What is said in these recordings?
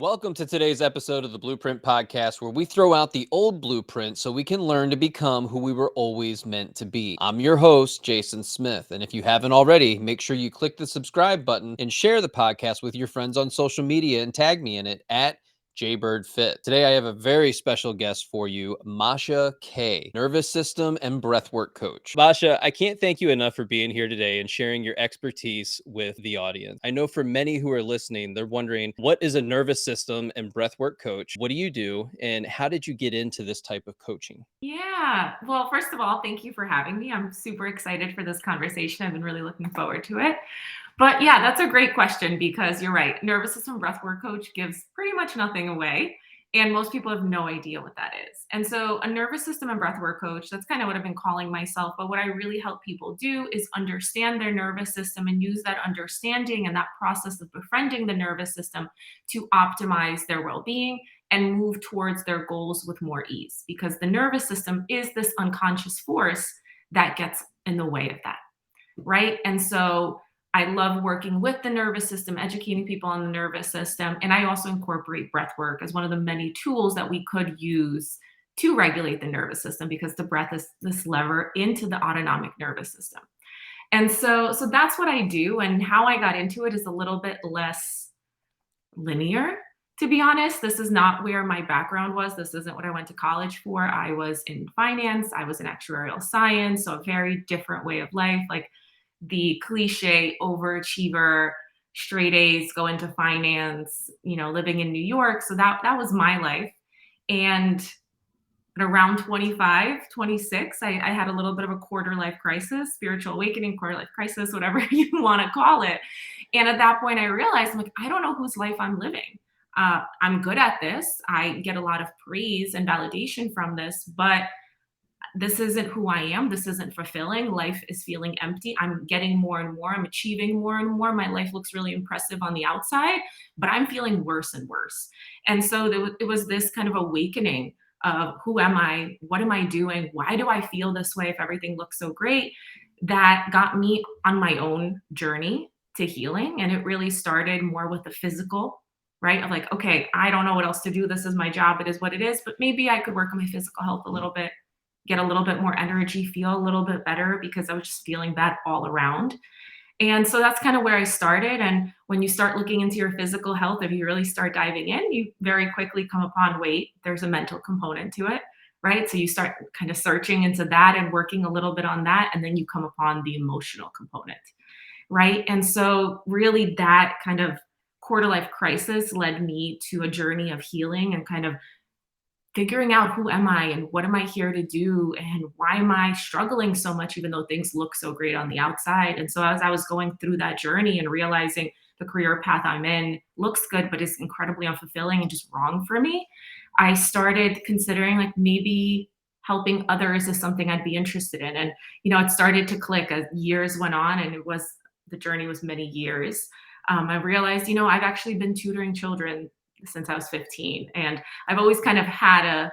Welcome to today's episode of the Blueprint Podcast, where we throw out the old blueprint so we can learn to become who we were always meant to be. I'm your host, Jason Smith, and if you haven't already, make sure you click the subscribe button and share the podcast with your friends on social media and tag me in it at JBirdFit. Today, I have a very special guest for you, Masha Kay, nervous system and breathwork coach. Masha, I can't thank you enough for being here today and sharing your expertise with the audience. I know for many who are listening, they're wondering, what is a nervous system and breathwork coach? What do you do? And how did you get into this type of coaching? Yeah. Well, first of all, thank you for having me. I'm super excited for this conversation. I've been really looking forward to it. But yeah, that's a great question because you're right. Nervous system breathwork coach gives pretty much nothing away. And most people have no idea what that is. And so, a nervous system and breathwork coach, that's kind of what I've been calling myself. But what I really help people do is understand their nervous system and use that understanding and that process of befriending the nervous system to optimize their well being and move towards their goals with more ease. Because the nervous system is this unconscious force that gets in the way of that. Right. And so, I love working with the nervous system, educating people on the nervous system. And I also incorporate breath work as one of the many tools that we could use to regulate the nervous system because the breath is this lever into the autonomic nervous system. And so that's what I do. And how I got into it is a little bit less linear. To be honest, this is not where my background was. This isn't what I went to college for. I was in finance, I was in actuarial science, so a very different way of life. Like the cliche overachiever, straight A's, go into finance, living in New York. So that was my life. And at around 25, 26, I had a little bit of a quarter life crisis, spiritual awakening, quarter life crisis, whatever you want to call it. And at that point, I realized, I'm like, I don't know whose life I'm living. I'm good at this. I get a lot of praise and validation from this, but this isn't who I am. This isn't fulfilling. Life is feeling empty. I'm getting more and more. I'm achieving more and more. My life looks really impressive on the outside, but I'm feeling worse and worse. And so it was this kind of awakening of who am I? What am I doing? Why do I feel this way if everything looks so great? That got me on my own journey to healing. And it really started more with the physical, right? Of like, okay, I don't know what else to do. This is my job. It is what it is. But maybe I could work on my physical health a little bit, get a little bit more energy, feel a little bit better because I was just feeling bad all around. And so that's kind of where I started. And when you start looking into your physical health, if you really start diving in, you very quickly come upon weight. There's a mental component to it, right? So you start kind of searching into that and working a little bit on that. And then you come upon the emotional component, right? And so really that kind of quarter life crisis led me to a journey of healing and kind of figuring out who am I and what am I here to do and why am I struggling so much even though things look so great on the outside. And so as I was going through that journey and realizing the career path I'm in looks good but is incredibly unfulfilling and just wrong for me, I started considering like maybe helping others is something I'd be interested in. And it started to click as years went on, and the journey was many years. I realized, I've actually been tutoring children since I was 15. And I've always kind of had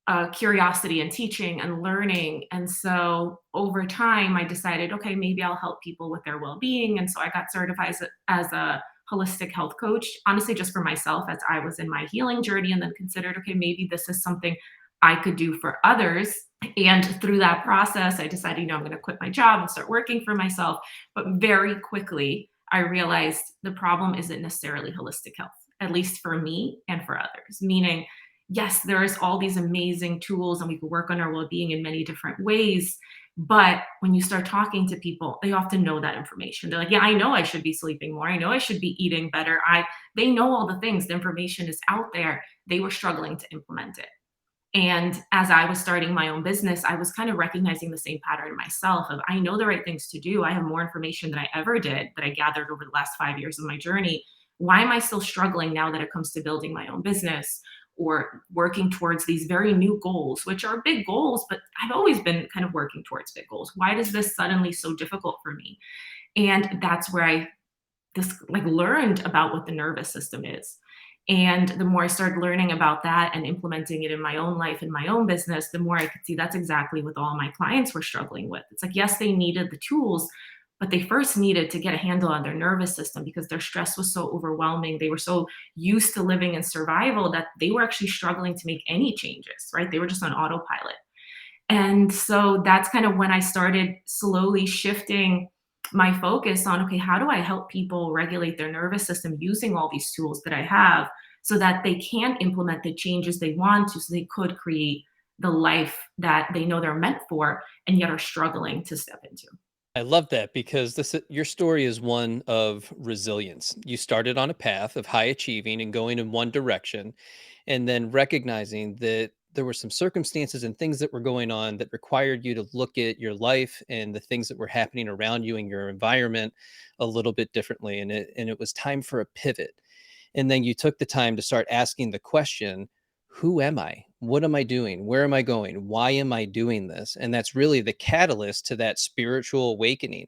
a curiosity in teaching and learning. And so over time, I decided, okay, maybe I'll help people with their well being. And so I got certified as a holistic health coach, honestly, just for myself as I was in my healing journey, and then considered, okay, maybe this is something I could do for others. And through that process, I decided, I'm going to quit my job and start working for myself. But very quickly, I realized the problem isn't necessarily holistic health, at least for me and for others. Meaning, yes, there's all these amazing tools and we can work on our well-being in many different ways. But when you start talking to people, they often know that information. They're like, yeah, I know I should be sleeping more. I know I should be eating better. They know all the things. The information is out there. They were struggling to implement it. And as I was starting my own business, I was kind of recognizing the same pattern myself of I know the right things to do. I have more information than I ever did that I gathered over the last 5 years of my journey. Why am I still struggling now that it comes to building my own business or working towards these very new goals, which are big goals, but I've always been kind of working towards big goals. Why is this suddenly so difficult for me? And that's where I just like learned about what the nervous system is. And the more I started learning about that and implementing it in my own life, in my own business, the more I could see that's exactly what all my clients were struggling with. It's like, yes, they needed the tools, but they first needed to get a handle on their nervous system because their stress was so overwhelming. They were so used to living in survival that they were actually struggling to make any changes, right? They were just on autopilot. And so that's kind of when I started slowly shifting my focus on, okay, how do I help people regulate their nervous system using all these tools that I have so that they can implement the changes they want to, so they could create the life that they know they're meant for and yet are struggling to step into. I love that because your story is one of resilience. You started on a path of high achieving and going in one direction, and then recognizing that there were some circumstances and things that were going on that required you to look at your life and the things that were happening around you and your environment a little bit differently. And it was time for a pivot. And then you took the time to start asking the question, who am I? What am I doing? Where am I going? Why am I doing this? And that's really the catalyst to that spiritual awakening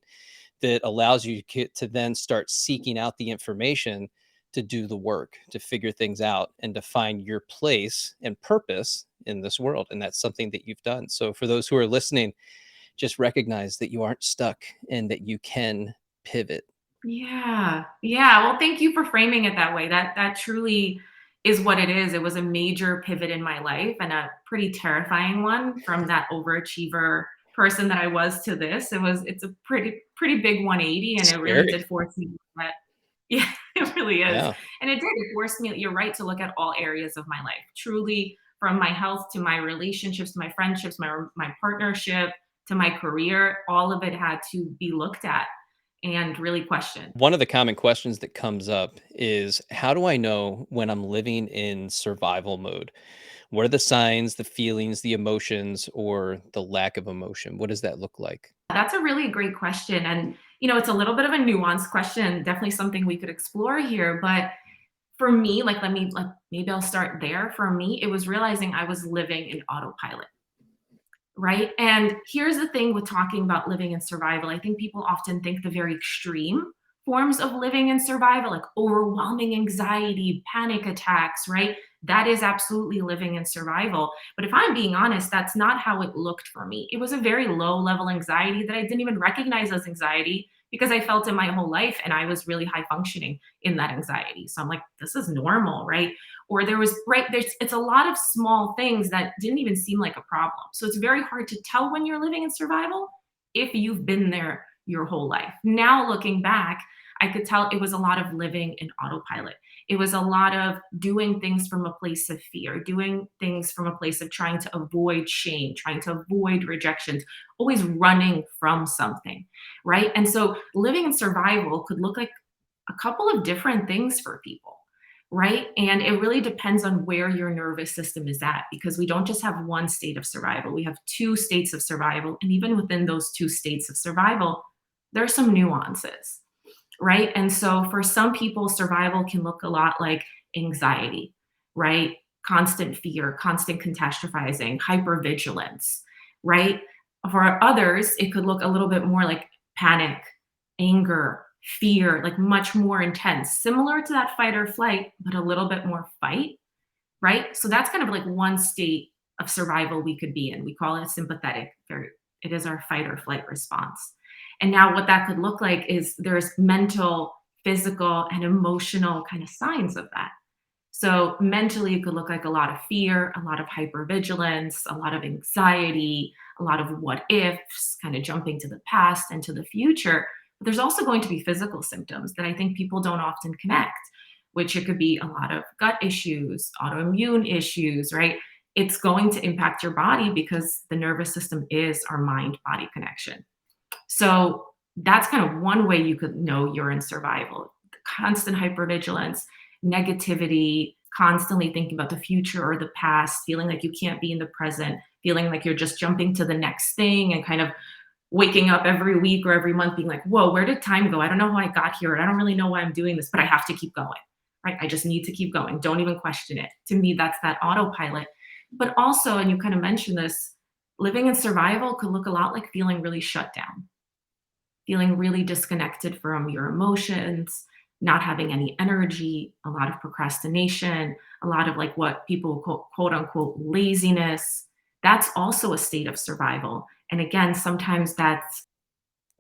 that allows you to then start seeking out the information to do the work, to figure things out, and to find your place and purpose in this world. And that's something that you've done. So, for those who are listening, just recognize that you aren't stuck and that you can pivot. Yeah. Yeah. Well, thank you for framing it that way. That truly is what it is. It was a major pivot in my life and a pretty terrifying one from that overachiever person that I was to this. It's a pretty big 180 and it really Scary. did force me to look at. Yeah, it really is. Yeah. And it did. It forced me, you're right, to look at all areas of my life. Truly from my health to my relationships, to my friendships, my partnership, to my career, all of it had to be looked at and really questioned. One of the common questions that comes up is, how do I know when I'm living in survival mode? What are the signs, the feelings, the emotions, or the lack of emotion? What does that look like? That's a really great question. And, it's a little bit of a nuanced question, definitely something we could explore here. But for me, like maybe I'll start there. For me, it was realizing I was living in autopilot. Right. And here's the thing with talking about living in survival. I think people often think the very extreme forms of living in survival, like overwhelming anxiety, panic attacks, right? That is absolutely living in survival. But if I'm being honest, that's not how it looked for me. It was a very low level anxiety that I didn't even recognize as anxiety because I felt it my whole life and I was really high functioning in that anxiety. So I'm like, this is normal, right? Or there was right there's it's a lot of small things that didn't even seem like a problem. So it's very hard to tell when you're living in survival if you've been there your whole life. Now looking back, I could tell it was a lot of living in autopilot. It was a lot of doing things from a place of fear, doing things from a place of trying to avoid shame, trying to avoid rejections, always running from something, right? And so living in survival could look like a couple of different things for people, right? And it really depends on where your nervous system is at because we don't just have one state of survival, we have two states of survival. And even within those two states of survival, there are some nuances, right? And so for some people, survival can look a lot like anxiety, right? Constant fear, constant catastrophizing, hypervigilance, right? For others, it could look a little bit more like panic, anger, fear, like much more intense, similar to that fight or flight, but a little bit more fight, right? So that's kind of like one state of survival we could be in. We call it sympathetic. It is our fight or flight response. And now what that could look like is there's mental, physical, and emotional kind of signs of that. So mentally, it could look like a lot of fear, a lot of hypervigilance, a lot of anxiety, a lot of what ifs, kind of jumping to the past and to the future. But there's also going to be physical symptoms that I think people don't often connect, which it could be a lot of gut issues, autoimmune issues, right? It's going to impact your body because the nervous system is our mind body connection. So that's kind of one way you could know you're in survival. Constant hypervigilance, negativity, constantly thinking about the future or the past, feeling like you can't be in the present, feeling like you're just jumping to the next thing and kind of waking up every week or every month being like, whoa, where did time go? I don't know how I got here. And I don't really know why I'm doing this, but I have to keep going, right? I just need to keep going. Don't even question it. To me, that's that autopilot. But also, and you kind of mentioned this, living in survival could look a lot like feeling really shut down, feeling really disconnected from your emotions, not having any energy, a lot of procrastination, a lot of like what people quote unquote laziness. That's also a state of survival. And again, sometimes that's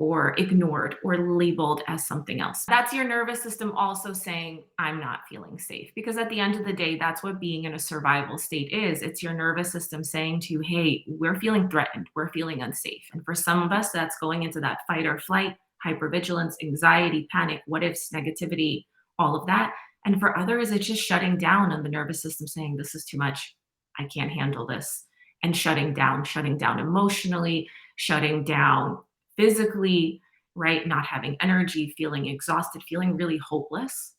or ignored or labeled as something else. That's your nervous system also saying, I'm not feeling safe. Because at the end of the day, that's what being in a survival state is. It's your nervous system saying to you, hey, we're feeling threatened, we're feeling unsafe. And for some of us, that's going into that fight or flight, hypervigilance, anxiety, panic, what ifs, negativity, all of that. And for others, it's just shutting down and the nervous system saying, this is too much. I can't handle this. And shutting down emotionally, shutting down physically, right? Not having energy, feeling exhausted, feeling really hopeless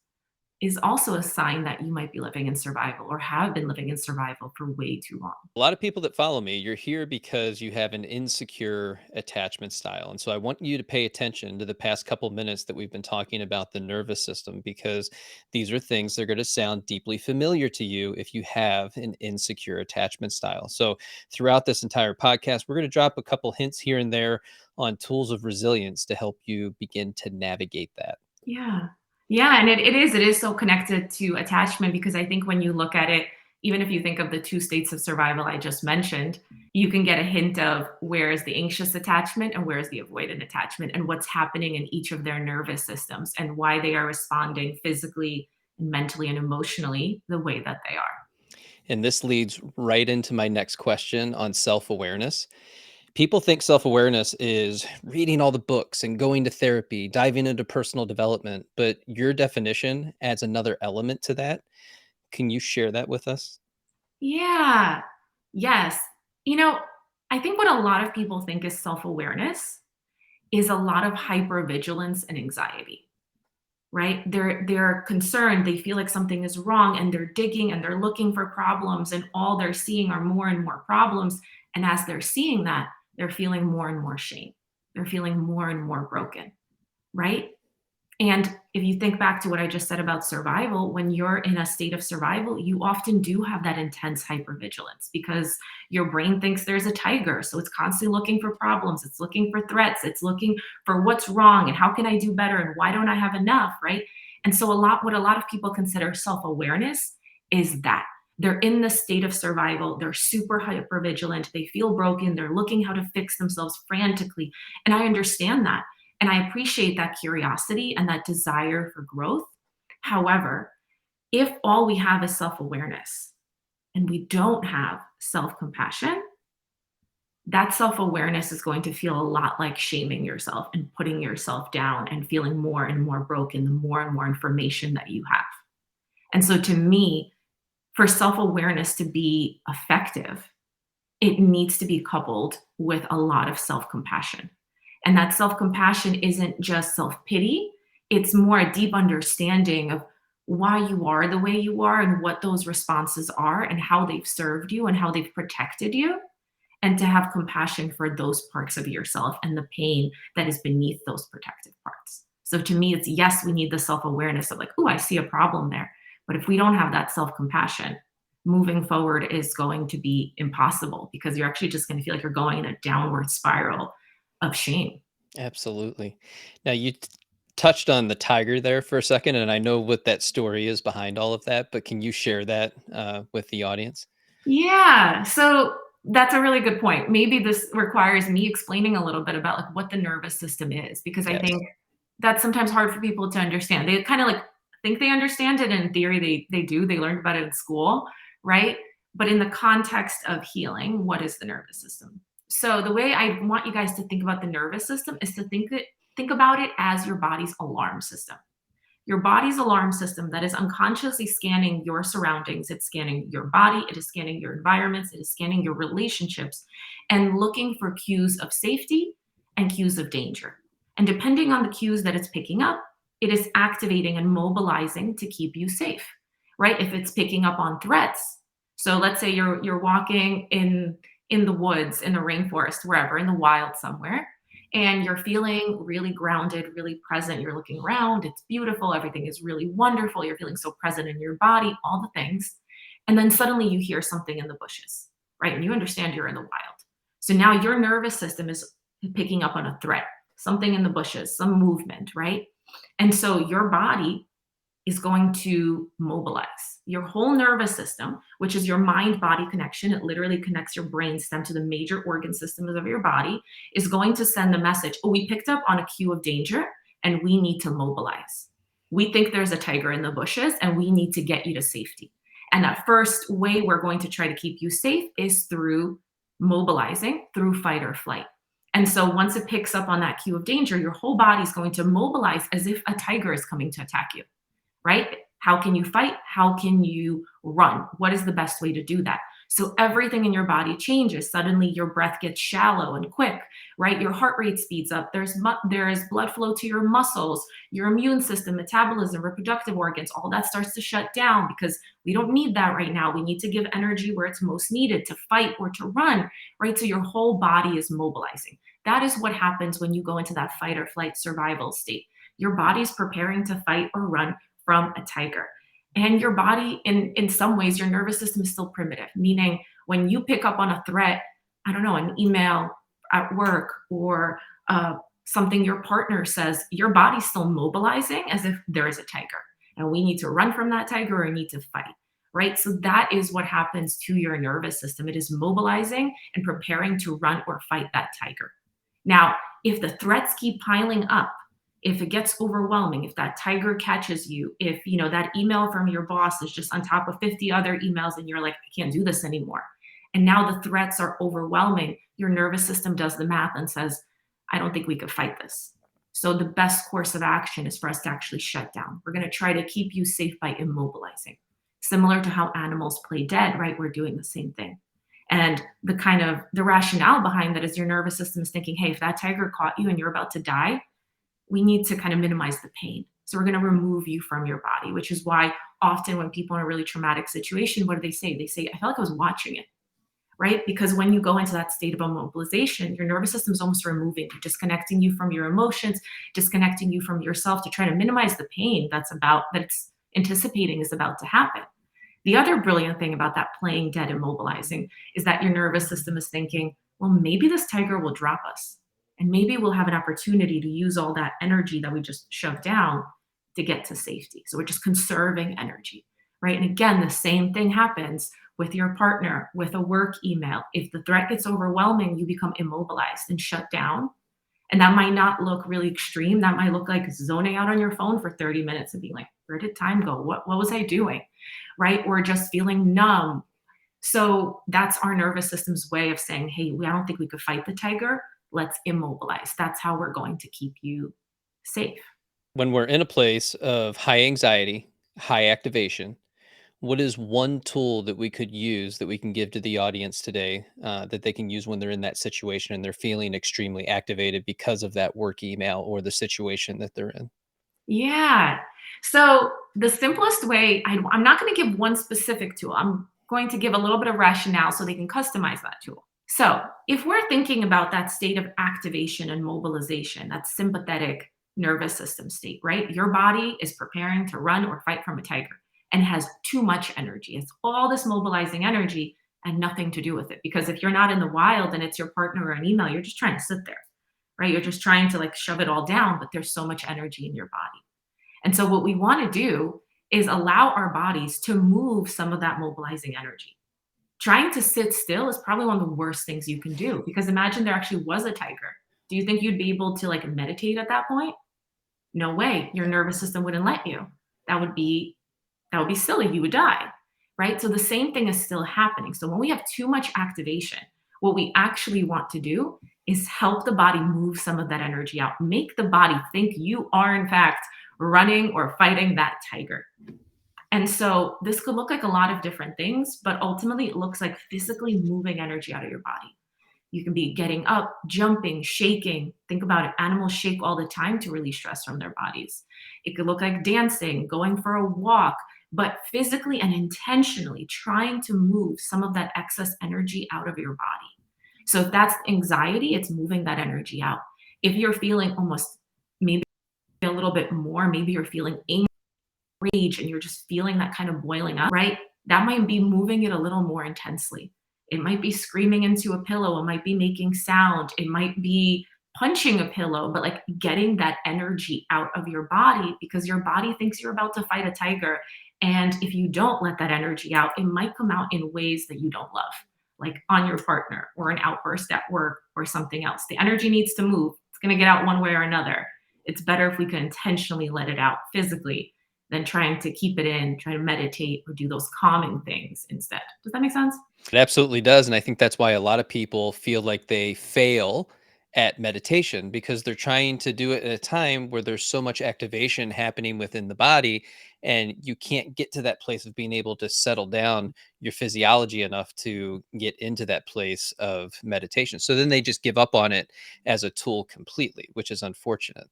is also a sign that you might be living in survival or have been living in survival for way too long. A lot of people that follow me, you're here because you have an insecure attachment style. And so I want you to pay attention to the past couple minutes that we've been talking about the nervous system, because these are things that are going to sound deeply familiar to you if you have an insecure attachment style. So throughout this entire podcast, we're going to drop a couple hints here and there on tools of resilience to help you begin to navigate that. Yeah. Yeah. And it is so connected to attachment because I think when you look at it, even if you think of the two states of survival I just mentioned, you can get a hint of where is the anxious attachment and where is the avoidant attachment and what's happening in each of their nervous systems and why they are responding physically and mentally and emotionally the way that they are. And this leads right into my next question on self awareness. People think self awareness is reading all the books and going to therapy, diving into personal development, but your definition adds another element to that. Can you share that with us? Yeah. Yes. You know, I think what a lot of people think is self awareness is a lot of hypervigilance and anxiety, right? They're concerned, they feel like something is wrong and they're digging and they're looking for problems and all they're seeing are more and more problems. And as they're seeing that, they're feeling more and more shame. They're feeling more and more broken, right? And if you think back to what I just said about survival, when you're in a state of survival, you often do have that intense hypervigilance because your brain thinks there's a tiger. So it's constantly looking for problems, it's looking for threats, it's looking for what's wrong and how can I do better and why don't I have enough, right? And so what a lot of people consider self-awareness is that they're in the state of survival, they're super hypervigilant, they feel broken, they're looking how to fix themselves frantically. And I understand that. And I appreciate that curiosity and that desire for growth. However, if all we have is self awareness and we don't have self compassion, that self awareness is going to feel a lot like shaming yourself and putting yourself down and feeling more and more broken the more and more information that you have. And so, to me, for self awareness to be effective, it needs to be coupled with a lot of self compassion. And that self compassion isn't just self pity, it's more a deep understanding of why you are the way you are and what those responses are and how they've served you and how they've protected you. And to have compassion for those parts of yourself and the pain that is beneath those protective parts. So to me, it's yes, we need the self awareness of like, oh, I see a problem there. But if we don't have that self compassion, moving forward is going to be impossible because you're actually just going to feel like you're going in a downward spiral of shame. Absolutely. Now, touched on the tiger there for a second, and I know what that story is behind all of that, but can you share that with the audience? Yeah. So that's a really good point. Maybe this requires me explaining a little bit about like what the nervous system is, because I Yes. think that's sometimes hard for people to understand. They kind of like think they understand it in theory. They do. They learned about it in school, right? But in the context of healing, what is the nervous system? So the way I want you guys to think about the nervous system is to think about it as your body's alarm system. Your body's alarm system that is unconsciously scanning your surroundings. It's scanning your body, it is scanning your environments, it is scanning your relationships, and looking for cues of safety and cues of danger. And depending on the cues that it's picking up, it is activating and mobilizing to keep you safe, right? If it's picking up on threats, so let's say you're walking in the woods, in the rainforest, wherever, in the wild somewhere, and you're feeling really grounded, really present. You're looking around, it's beautiful, everything is really wonderful. You're feeling so present in your body, all the things. And then suddenly you hear something in the bushes, right? And you understand you're in the wild. So now your nervous system is picking up on a threat, something in the bushes, some movement, right? And so your body is going to mobilize. Your whole nervous system, which is your mind-body connection, it literally connects your brain stem to the major organ systems of your body, is going to send the message, oh, we picked up on a cue of danger and we need to mobilize. We think there's a tiger in the bushes and we need to get you to safety. And that first way we're going to try to keep you safe is through mobilizing, through fight or flight. And so once it picks up on that cue of danger, your whole body is going to mobilize as if a tiger is coming to attack you, right? How can you fight? How can you run? What is the best way to do that? So everything in your body changes. Suddenly your breath gets shallow and quick, right? Your heart rate speeds up. There's blood flow to your muscles, your immune system, metabolism, reproductive organs, all that starts to shut down because we don't need that right now. We need to give energy where it's most needed to fight or to run, right? So your whole body is mobilizing. That is what happens when you go into that fight or flight survival state. Your body's preparing to fight or run from a tiger. And your body, in some ways, your nervous system is still primitive, meaning when you pick up on a threat, I don't know, an email at work or something your partner says, your body's still mobilizing as if there is a tiger. And we need to run from that tiger or need to fight, right? So that is what happens to your nervous system. It is mobilizing and preparing to run or fight that tiger. Now, if the threats keep piling up, if it gets overwhelming, if that tiger catches you, if that email from your boss is just on top of 50 other emails and you're like, I can't do this anymore. And now the threats are overwhelming, your nervous system does the math and says, I don't think we could fight this. So the best course of action is for us to actually shut down. We're going to try to keep you safe by immobilizing. Similar to how animals play dead, right? We're doing the same thing. And the rationale behind that is your nervous system is thinking, hey, if that tiger caught you and you're about to die, we need to kind of minimize the pain. So we're going to remove you from your body, which is why often when people are in a really traumatic situation, what do they say? They say, I felt like I was watching it, right? Because when you go into that state of immobilization, your nervous system is almost removing you, disconnecting you from your emotions, disconnecting you from yourself to try to minimize the pain that it's anticipating is about to happen. The other brilliant thing about that playing dead immobilizing is that your nervous system is thinking, well, maybe this tiger will drop us. And maybe we'll have an opportunity to use all that energy that we just shoved down to get to safety. So we're just conserving energy, right? And again, the same thing happens with your partner, with a work email. If the threat gets overwhelming, you become immobilized and shut down. And that might not look really extreme. That might look like zoning out on your phone for 30 minutes and being like, where did time go? What was I doing? Right? Or just feeling numb. So that's our nervous system's way of saying, hey, I don't think we could fight the tiger. Let's immobilize. That's how we're going to keep you safe. When we're in a place of high anxiety, high activation, what is one tool that we could use that we can give to the audience today that they can use when they're in that situation and they're feeling extremely activated because of that work email or the situation that they're in? Yeah. So the simplest way, I'm not going to give one specific tool. I'm going to give a little bit of rationale so they can customize that tool. So if we're thinking about that state of activation and mobilization, that sympathetic nervous system state, right? Your body is preparing to run or fight from a tiger and has too much energy. It's all this mobilizing energy and nothing to do with it. Because if you're not in the wild and it's your partner or an email, you're just trying to sit there, right? You're just trying to like shove it all down, but there's so much energy in your body. And so what we want to do is allow our bodies to move some of that mobilizing energy. Trying to sit still is probably one of the worst things you can do because imagine there actually was a tiger. Do you think you'd be able to like meditate at that point? No way. Your nervous system wouldn't let you. That would be silly. You would die, right? So the same thing is still happening. So when we have too much activation, what we actually want to do is help the body move some of that energy out. Make the body think you are in fact running or fighting that tiger. And so this could look like a lot of different things, but ultimately it looks like physically moving energy out of your body. You can be getting up, jumping, shaking. Think about it. Animals shake all the time to release stress from their bodies. It could look like dancing, going for a walk, but physically and intentionally trying to move some of that excess energy out of your body. So if that's anxiety, it's moving that energy out. If you're feeling almost maybe a little bit more, maybe you're feeling anger, rage, and you're just feeling that kind of boiling up, right? That might be moving it a little more intensely. It might be screaming into a pillow. It might be making sound. It might be punching a pillow, but like getting that energy out of your body because your body thinks you're about to fight a tiger. And if you don't let that energy out, it might come out in ways that you don't love, like on your partner or an outburst at work or something else. The energy needs to move. It's going to get out one way or another. It's better if we can intentionally let it out physically than trying to keep it in, try to meditate or do those calming things instead. Does that make sense? It absolutely does. And I think that's why a lot of people feel like they fail at meditation because they're trying to do it at a time where there's so much activation happening within the body. And you can't get to that place of being able to settle down your physiology enough to get into that place of meditation. So then they just give up on it as a tool completely, which is unfortunate.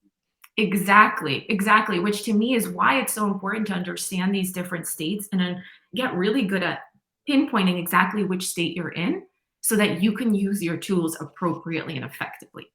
Exactly, exactly, which to me is why it's so important to understand these different states and then get really good at pinpointing exactly which state you're in so that you can use your tools appropriately and effectively.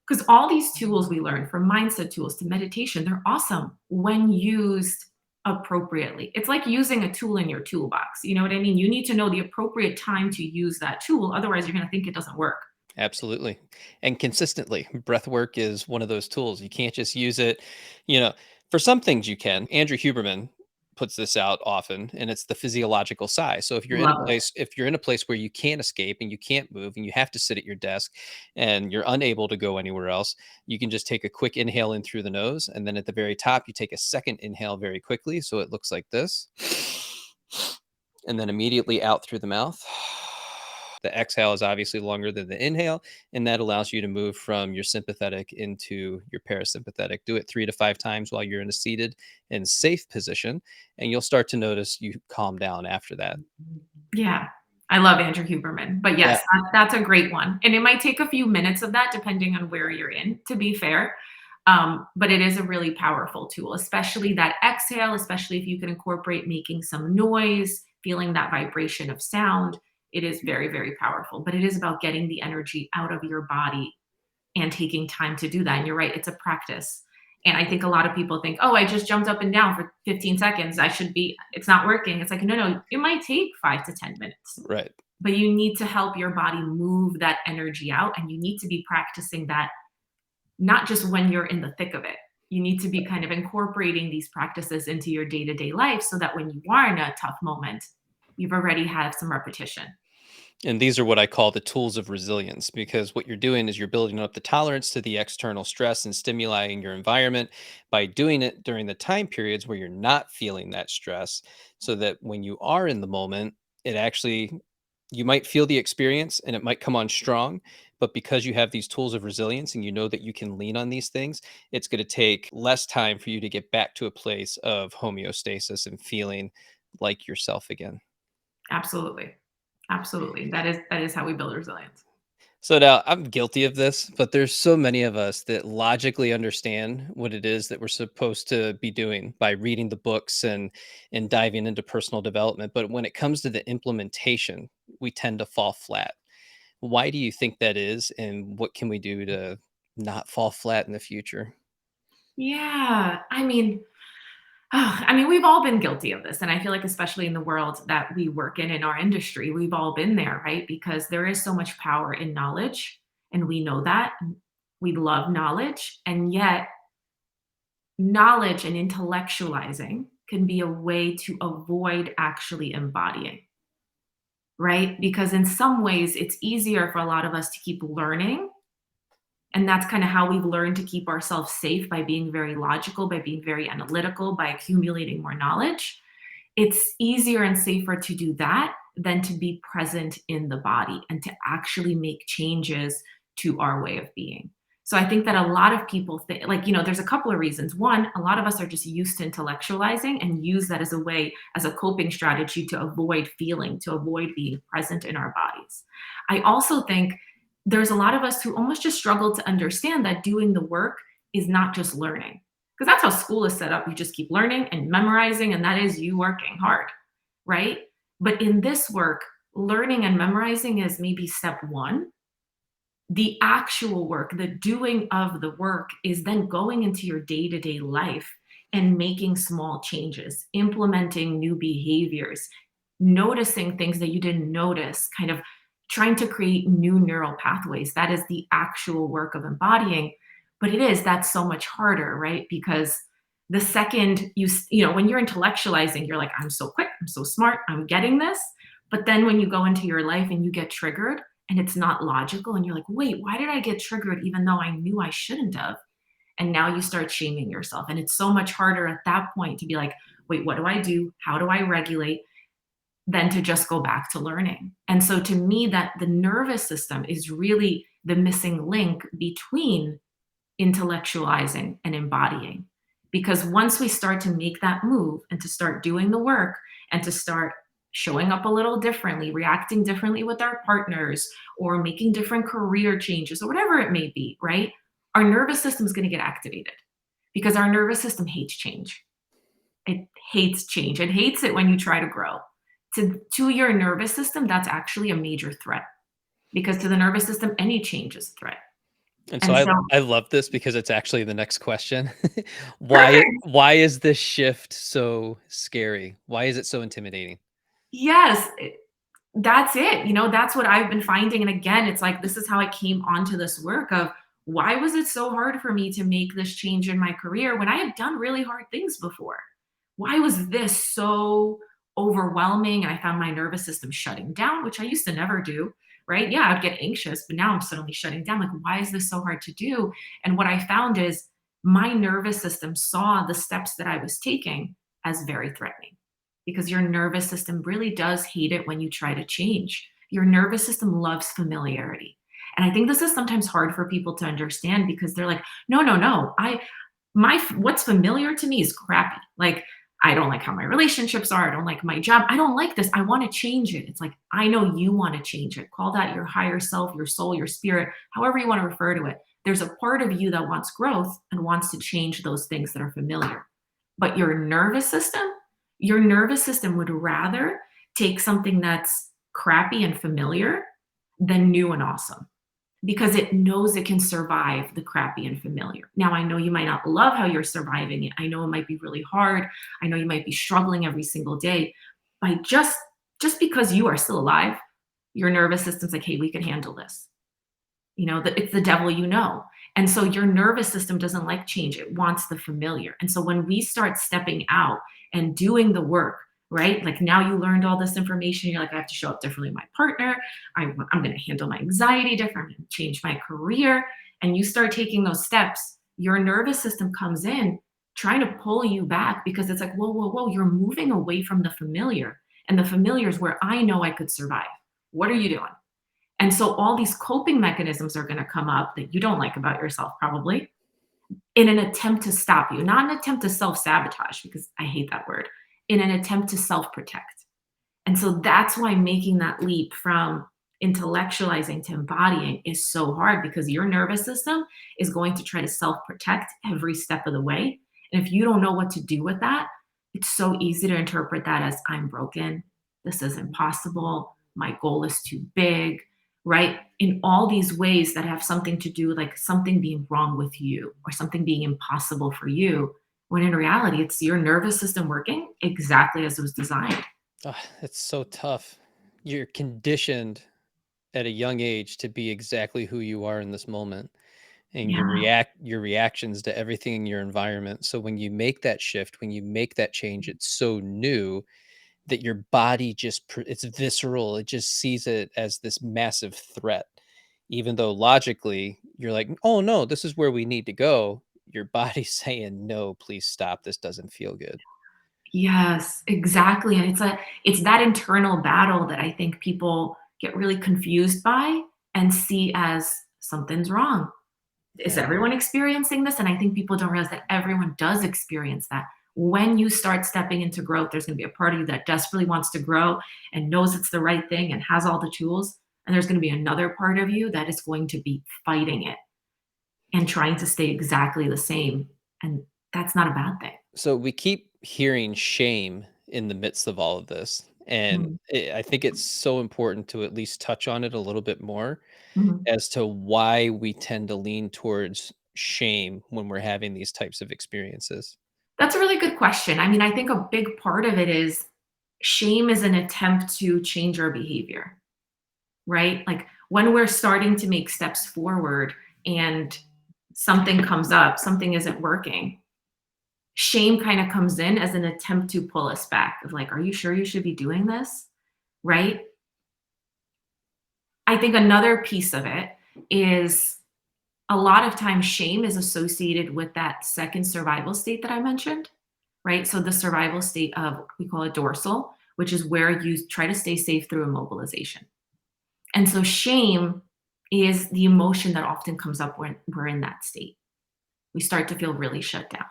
Because all these tools we learn, from mindset tools to meditation, they're awesome when used appropriately. It's like using a tool in your toolbox. You know what I mean? You need to know the appropriate time to use that tool. Otherwise, you're going to think it doesn't work. Absolutely. And consistently. Breath work is one of those tools. You can't just use it, you know, for some things you can. Andrew Huberman puts this out often, and it's the physiological sigh. So Love it. if you're in a place where you can't escape and you can't move and you have to sit at your desk and you're unable to go anywhere else, you can just take a quick inhale in through the nose, and then at the very top you take a second inhale very quickly so it looks like this. And then immediately out through the mouth. The exhale is obviously longer than the inhale, and that allows you to move from your sympathetic into your parasympathetic. Do it 3 to 5 times while you're in a seated and safe position, and you'll start to notice you calm down after that. Yeah, I love Andrew Huberman, but Yeah. yes, that's a great one, and it might take a few minutes of that depending on where you're in, to be fair, but it is a really powerful tool, especially that exhale, especially if you can incorporate making some noise, feeling that vibration of sound. It is very, very powerful, but it is about getting the energy out of your body and taking time to do that. And you're right, it's a practice. And I think a lot of people think, oh, I just jumped up and down for 15 seconds. It's not working. It's like, no, no, it might take 5 to 10 minutes, Right. but you need to help your body move that energy out. And you need to be practicing that not just when you're in the thick of it. You need to be kind of incorporating these practices into your day to day life so that when you are in a tough moment, you've already had some repetition. And these are what I call the tools of resilience because what you're doing is you're building up the tolerance to the external stress and stimuli in your environment by doing it during the time periods where you're not feeling that stress so that when you are in the moment, it actually you might feel the experience and it might come on strong, but because you have these tools of resilience and you know that you can lean on these things, it's going to take less time for you to get back to a place of homeostasis and feeling like yourself again. Absolutely. Absolutely. That is how we build resilience. So now I'm guilty of this, but there's so many of us that logically understand what it is that we're supposed to be doing by reading the books and diving into personal development. But when it comes to the implementation, we tend to fall flat. Why do you think that is? And what can we do to not fall flat in the future? Yeah. I mean, we've all been guilty of this. And I feel like, especially in the world that we work in our industry, we've all been there, right? Because there is so much power in knowledge. And we know that. We love knowledge. And yet, knowledge and intellectualizing can be a way to avoid actually embodying, right? Because in some ways, it's easier for a lot of us to keep learning. And that's kind of how we've learned to keep ourselves safe, by being very logical, by being very analytical, by accumulating more knowledge. It's easier and safer to do that than to be present in the body and to actually make changes to our way of being. So I think that a lot of people think, like, there's a couple of reasons. One, a lot of us are just used to intellectualizing and use that as a way, as a coping strategy to avoid feeling, to avoid being present in our bodies. I also think there's a lot of us who almost just struggle to understand that doing the work is not just learning, because that's how school is set up. You just keep learning and memorizing, and that is you working hard, right? But in this work, learning and memorizing is maybe step one. The actual work, the doing of the work, is then going into your day to day life and making small changes, implementing new behaviors, noticing things that you didn't notice, kind of trying to create new neural pathways. That is the actual work of embodying. But that's so much harder, right? Because the second when you're intellectualizing, you're like, I'm so quick, I'm so smart, I'm getting this. But then when you go into your life and you get triggered and it's not logical, and you're like, wait, why did I get triggered even though I knew I shouldn't have? And now you start shaming yourself. And it's so much harder at that point to be like, wait, what do I do? How do I regulate? Than to just go back to learning. And so to me, that the nervous system is really the missing link between intellectualizing and embodying. Because once we start to make that move and to start doing the work and to start showing up a little differently, reacting differently with our partners, or making different career changes, or whatever it may be, right? Our nervous system is going to get activated because our nervous system hates change. It hates change. It hates it when you try to grow. To your nervous system, that's actually a major threat, because to the nervous system, any change is a threat. And so And so, I love this because it's actually the next question. perfect. Why is this shift so scary? Why is it so intimidating? Yes, that's it. That's what I've been finding. And again, it's like, this is how I came onto this work of, why was it so hard for me to make this change in my career when I had done really hard things before? Why was this so overwhelming? And I found my nervous system shutting down, which I used to never do, right? Yeah, I'd get anxious, but now I'm suddenly shutting down. Like, why is this so hard to do? And what I found is my nervous system saw the steps that I was taking as very threatening, because your nervous system really does hate it when you try to change. Your nervous system loves familiarity. And I think this is sometimes hard for people to understand, because they're like, no, no, no. What's familiar to me is crappy. Like, I don't like how my relationships are. I don't like my job. I don't like this. I want to change it. It's like, I know you want to change it. Call that your higher self, your soul, your spirit, however you want to refer to it. There's a part of you that wants growth and wants to change those things that are familiar. But your nervous system would rather take something that's crappy and familiar than new and awesome, because it knows it can survive the crappy and familiar. Now, I know you might not love how you're surviving it. I know it might be really hard. I know you might be struggling every single day. By just because you are still alive, your nervous system's like, hey, we can handle this. That it's the devil, and so your nervous system doesn't like change. It wants the familiar. And so when we start stepping out and doing the work, right, like, now you learned all this information, you're like, I have to show up differently with my partner, I'm going to handle my anxiety different, I'm going to change my career, and you start taking those steps, your nervous system comes in trying to pull you back, because it's like, whoa, whoa, whoa, you're moving away from the familiar, and the familiar is where I know I could survive. What are you doing? And so all these coping mechanisms are going to come up that you don't like about yourself, probably, in an attempt to stop you, not an attempt to self sabotage, because I hate that word, in an attempt to self protect. And so that's why making that leap from intellectualizing to embodying is so hard, because your nervous system is going to try to self protect every step of the way. And if you don't know what to do with that, it's so easy to interpret that as, I'm broken, this is impossible, my goal is too big, right? In all these ways that have something to do, like something being wrong with you or something being impossible for you, when in reality, it's your nervous system working exactly as it was designed. It's so tough. You're conditioned at a young age to be exactly who you are in this moment, and Yeah. your reactions to everything in your environment. So when you make that shift, when you make that change, it's so new that your body it's visceral. It just sees it as this massive threat. Even though logically you're like, "Oh no, this is where we need to go." Your body's saying, "No, please stop. This doesn't feel good." Yes, exactly. And it's that internal battle that I think people get really confused by and see as, something's wrong. Is Yeah. everyone experiencing this? And I think people don't realize that everyone does experience that. When you start stepping into growth, there's going to be a part of you that desperately wants to grow and knows it's the right thing and has all the tools. And there's going to be another part of you that is going to be fighting it and trying to stay exactly the same. And that's not a bad thing. So we keep hearing shame in the midst of all of this. And Mhm. I think it's so important to at least touch on it a little bit more Mhm. as to why we tend to lean towards shame when we're having these types of experiences. That's a really good question. I mean, I think a big part of it is shame is an attempt to change our behavior. right? Like when we're starting to make steps forward and something comes up, something isn't working, shame kind of comes in as an attempt to pull us back of like, are you sure you should be doing this? Right? I think another piece of it is a lot of times shame is associated with that second survival state that I mentioned, right? So the survival state of, we call it dorsal, which is where you try to stay safe through immobilization. And so shame is the emotion that often comes up when we're in that state. We start to feel really shut down,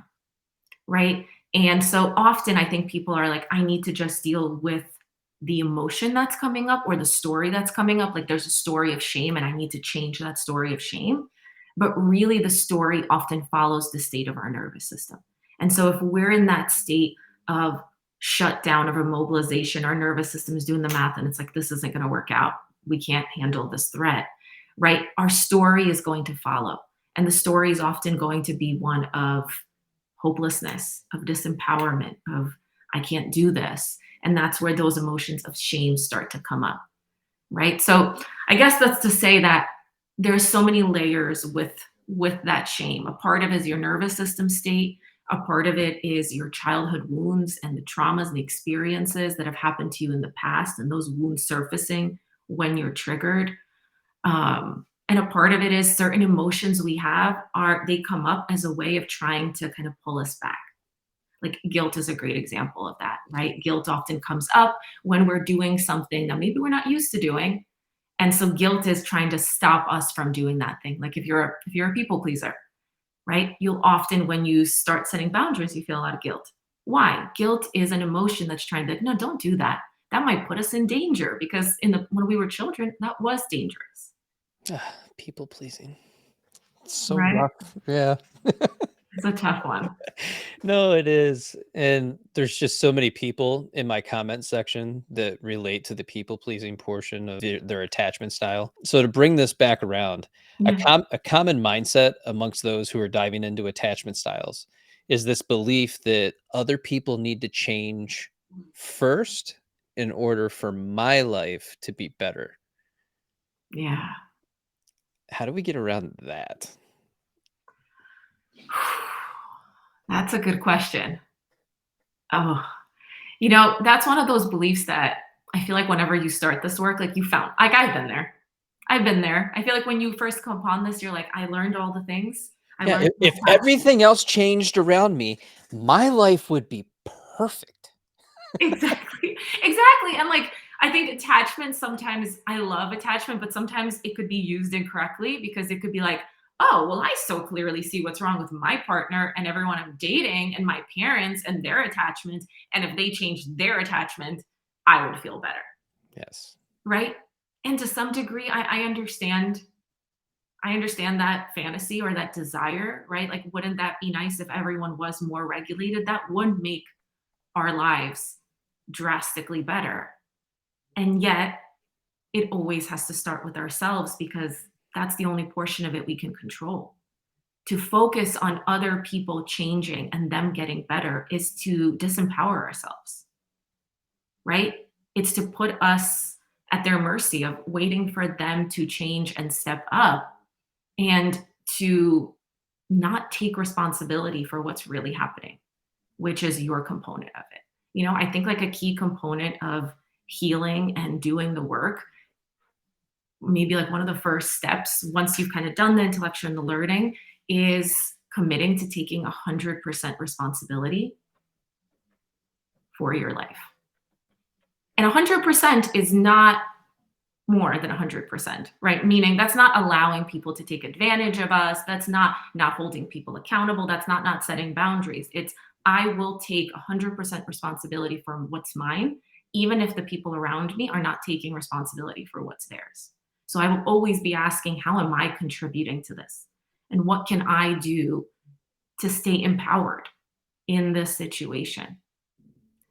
right? And so often I think people are like, I need to just deal with the emotion that's coming up or the story that's coming up. Like there's a story of shame and I need to change that story of shame. But really, the story often follows the state of our nervous system. And so if we're in that state of shutdown, of immobilization, our nervous system is doing the math and it's like, this isn't going to work out. We can't handle this threat, right? Our story is going to follow. And the story is often going to be one of hopelessness, of disempowerment, of I can't do this. And that's where those emotions of shame start to come up, right? So I guess that's to say that there's so many layers with that shame. A part of it is your nervous system state. A part of it is your childhood wounds and the traumas and the experiences that have happened to you in the past, and those wounds surfacing when you're triggered. And a part of it is certain emotions we have are they come up as a way of trying to kind of pull us back. Like guilt is a great example of that, right? Guilt often comes up when we're doing something that maybe we're not used to doing. And so guilt is trying to stop us from doing that thing. Like if you're a people pleaser, right? You'll often when you start setting boundaries, you feel a lot of guilt. Why? Guilt is an emotion that's trying to, no, don't do that. That might put us in danger because when we were children, that was dangerous. People pleasing. It's so Right? rough. Yeah. It's a tough one. No, it is. And there's just so many people in my comment section that relate to the people pleasing portion of their attachment style. So to bring this back around, Yeah. a common mindset amongst those who are diving into attachment styles is this belief that other people need to change first in order for my life to be better. Yeah. How do we get around that? That's a good question. Oh, that's one of those beliefs that I feel like whenever you start this work, like you found, like I've been there. I've been there. I feel like when you first come upon this, you're like, I learned all the things. I Yeah, learned if everything else changed around me, my life would be perfect. exactly. Exactly. And like I think attachment sometimes I love attachment, but sometimes it could be used incorrectly because it could be like, oh, well, I so clearly see what's wrong with my partner and everyone I'm dating and my parents and their attachment. And if they changed their attachment, I would feel better. Yes. Right? And to some degree, I understand that fantasy or that desire, right? Like, wouldn't that be nice if everyone was more regulated? That would make our lives drastically better. And yet, it always has to start with ourselves because that's the only portion of it we can control. To focus on other people changing and them getting better is to disempower ourselves, right? It's to put us at their mercy of waiting for them to change and step up and to not take responsibility for what's really happening, which is your component of it. I think like a key component of healing and doing the work, maybe like one of the first steps, once you've kind of done the intellectual and the learning, is committing to taking 100% responsibility for your life. And 100% is not more than 100%, right? Meaning that's not allowing people to take advantage of us. That's not holding people accountable. That's not setting boundaries. It's I will take 100% responsibility for what's mine, even if the people around me are not taking responsibility for what's theirs. So I will always be asking, how am I contributing to this? And what can I do to stay empowered in this situation?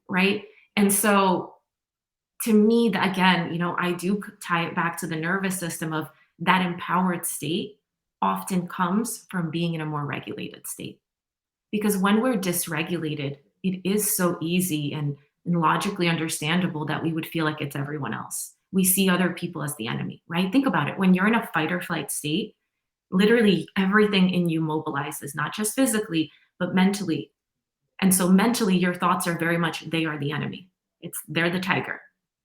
Right. And so to me, that again, I do tie it back to the nervous system of that empowered state often comes from being in a more regulated state. Because when we're dysregulated, it is so easy and logically understandable that we would feel like it's everyone else. we see other people as the enemy, right? Think about it. When you're in a fight or flight state, literally everything in you mobilizes, not just physically, but mentally. And so mentally, your thoughts are very much, they are the enemy. They're the tiger.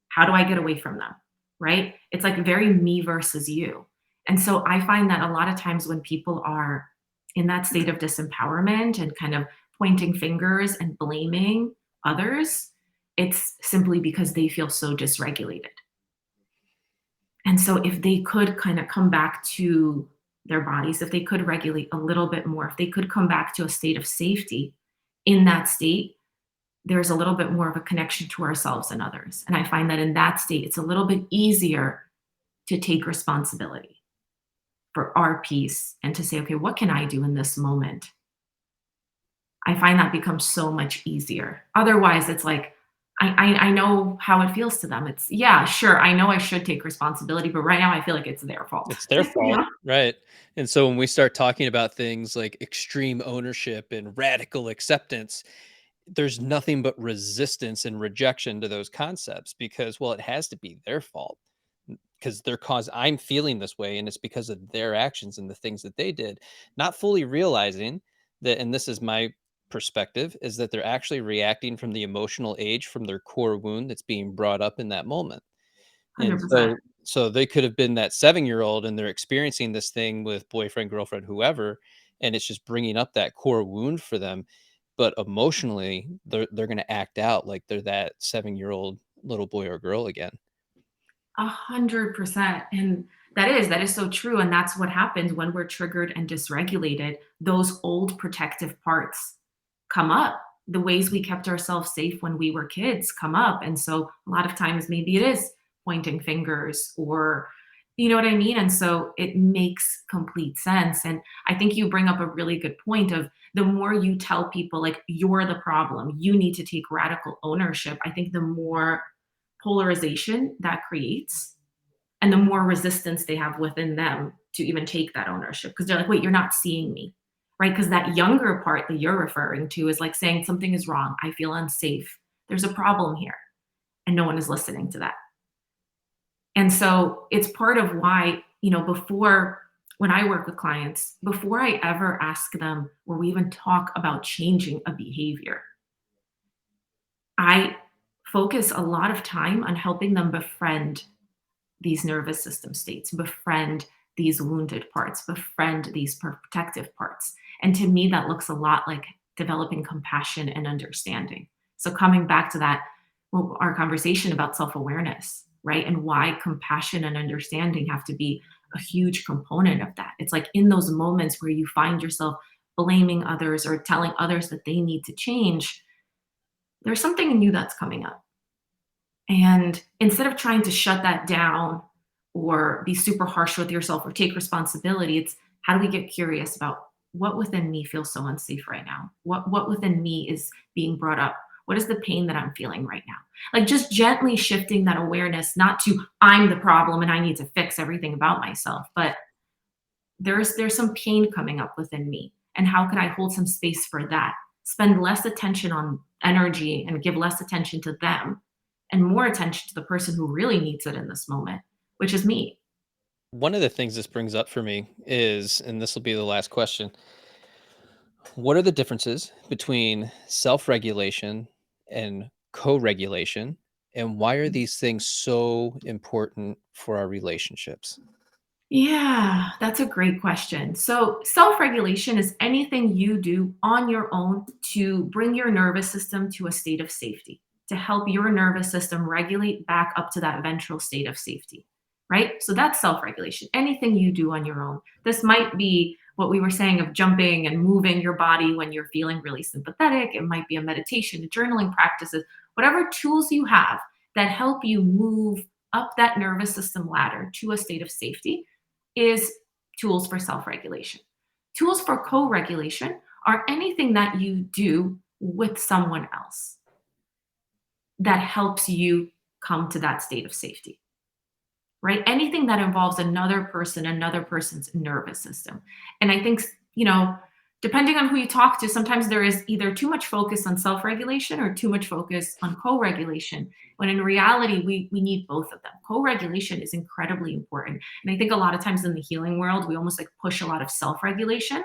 How do I get away from them? Right? It's like very me versus you. And so I find that a lot of times when people are in that state of disempowerment and kind of pointing fingers and blaming others, it's simply because they feel so dysregulated. And so if they could kind of come back to their bodies, if they could regulate a little bit more, if they could come back to a state of safety in that state, there's a little bit more of a connection to ourselves and others. And I find that in that state, it's a little bit easier to take responsibility for our peace and to say, okay, what can I do in this moment? I find that becomes so much easier. Otherwise, it's like, I know how it feels to them. It's, yeah, sure, I know I should take responsibility, but right now I feel like it's their fault. It's their fault, right? And so when we start talking about things like extreme ownership and radical acceptance, there's nothing but resistance and rejection to those concepts because, well, it has to be their fault because they're cause I'm feeling this way and it's because of their actions and the things that they did, not fully realizing that, and this is my perspective, is that they're actually reacting from the emotional age from their core wound that's being brought up in that moment. And 100%. so they could have been that 7-year-old and they're experiencing this thing with boyfriend, girlfriend, whoever, and it's just bringing up that core wound for them. But emotionally, they're gonna act out like they're that 7-year-old little boy or girl again. 100%. And that is so true. And that's what happens when we're triggered and dysregulated. Those old protective parts come up. The ways we kept ourselves safe when we were kids come up. And so a lot of times maybe it is pointing fingers or you know what I mean? And so it makes complete sense. And I think you bring up a really good point of the more you tell people like you're the problem, you need to take radical ownership. I think the more polarization that creates and the more resistance they have within them to even take that ownership because they're like, wait, you're not seeing me. Right. Because that younger part that you're referring to is like saying something is wrong. I feel unsafe. There's a problem here. And no one is listening to that. And so it's part of why, before when I work with clients, before I ever ask them or we even talk about changing a behavior, I focus a lot of time on helping them befriend these nervous system states, befriend these wounded parts, befriend these protective parts. And to me, that looks a lot like developing compassion and understanding. So, coming back to that, well, our conversation about self awareness, right? And why compassion and understanding have to be a huge component of that. It's like in those moments where you find yourself blaming others or telling others that they need to change, there's something in you that's coming up. And instead of trying to shut that down or be super harsh with yourself or take responsibility, it's how do we get curious about what within me feels so unsafe right now? What within me is being brought up? What is the pain that I'm feeling right now? Like just gently shifting that awareness, not to I'm the problem and I need to fix everything about myself, but there's some pain coming up within me. And how can I hold some space for that? Spend less attention on energy and give less attention to them and more attention to the person who really needs it in this moment, which is me. One of the things this brings up for me is, and this will be the last question, what are the differences between self-regulation and co-regulation, and why are these things so important for our relationships? Yeah, that's a great question. So, self regulation is anything you do on your own to bring your nervous system to a state of safety, to help your nervous system regulate back up to that ventral state of safety, right? So, that's self regulation, anything you do on your own. This might be what we were saying of jumping and moving your body when you're feeling really sympathetic. It might be a meditation, journaling practices, whatever tools you have that help you move up that nervous system ladder to a state of safety is tools for self regulation. Tools for co regulation are anything that you do with someone else that helps you come to that state of safety, right? Anything that involves another person, another person's nervous system. And I think, you know, Depending on who you talk to, sometimes there is either too much focus on self-regulation or too much focus on co-regulation, when in reality, we need both of them. Co-regulation is incredibly important. And I think a lot of times in the healing world, we almost like push a lot of self-regulation,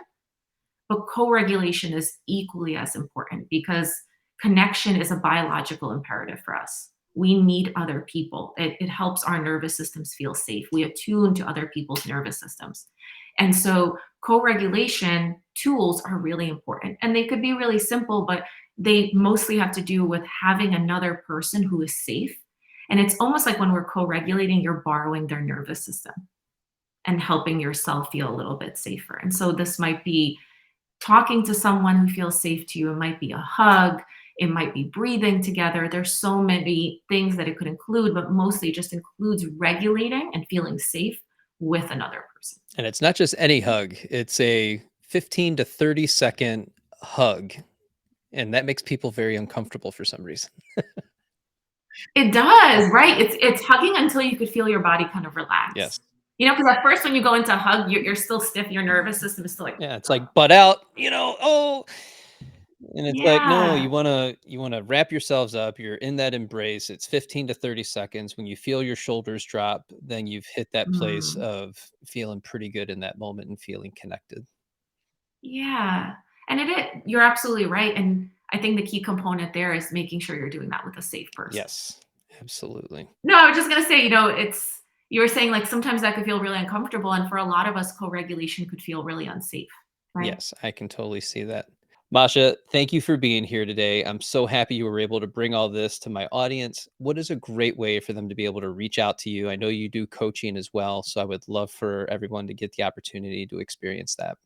but co-regulation is equally as important because connection is a biological imperative for us. We need other people. It helps our nervous systems feel safe. We attune to other people's nervous systems. And so co-regulation tools are really important. And they could be really simple, but they mostly have to do with having another person who is safe. And it's almost like when we're co-regulating, you're borrowing their nervous system and helping yourself feel a little bit safer. And so this might be talking to someone who feels safe to you. It might be a hug. It might be breathing together. There's so many things that it could include, but mostly it just includes regulating and feeling safe with another person. And it's not just any hug, it's a 15 to 30-second hug. And that makes people very uncomfortable for some reason. It does, right? It's hugging until you could feel your body kind of relax. Yes. You know, because at first when you go into hug, you're still stiff. Your nervous system is still like, Yeah, it's like butt out, oh, and it's like, no, yeah. you wanna wrap yourselves up, you're in that embrace, it's 15 to 30 seconds. When you feel your shoulders drop, then you've hit that place Mm, of feeling pretty good in that moment and feeling connected. yeah. And you're absolutely right. And I think the key component there is making sure you're doing that with a safe person. Yes, absolutely. No, I was just gonna say, it's you were saying like sometimes that could feel really uncomfortable, and for a lot of us, co-regulation could feel really unsafe, right? Yes, I can totally see that. Masha, thank you for being here today. I'm so happy you were able to bring all this to my audience. What is a great way for them to be able to reach out to you? I know you do coaching as well, so I would love for everyone to get the opportunity to experience that.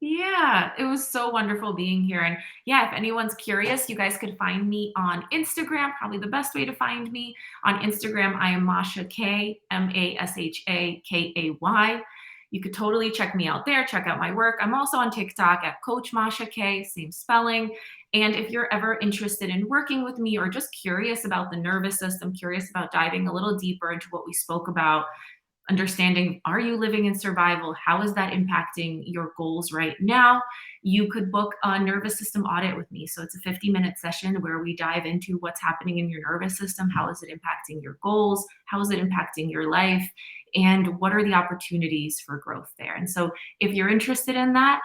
Yeah, it was so wonderful being here. And yeah, if anyone's curious, you guys could find me on Instagram. Probably the best way to find me on Instagram, I am Masha Kay, Mashakay. You could totally check me out there, check out my work. I'm also on TikTok at Coach Masha Kay, same spelling. And if you're ever interested in working with me or just curious about the nervous system, curious about diving a little deeper into what we spoke about, understanding, are you living in survival, how is that impacting your goals right now, you could book a nervous system audit with me. So it's a 50-minute session where we dive into what's happening in your nervous system, how is it impacting your goals, how is it impacting your life, and what are the opportunities for growth there. And so if you're interested in that,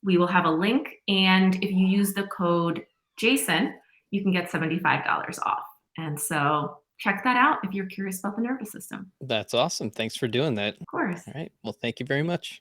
we will have a link, and if you use the code Jason, you can get $75 off. And so check that out if you're curious about the nervous system. That's awesome. Thanks for doing that. Of course. All right. Well, thank you very much.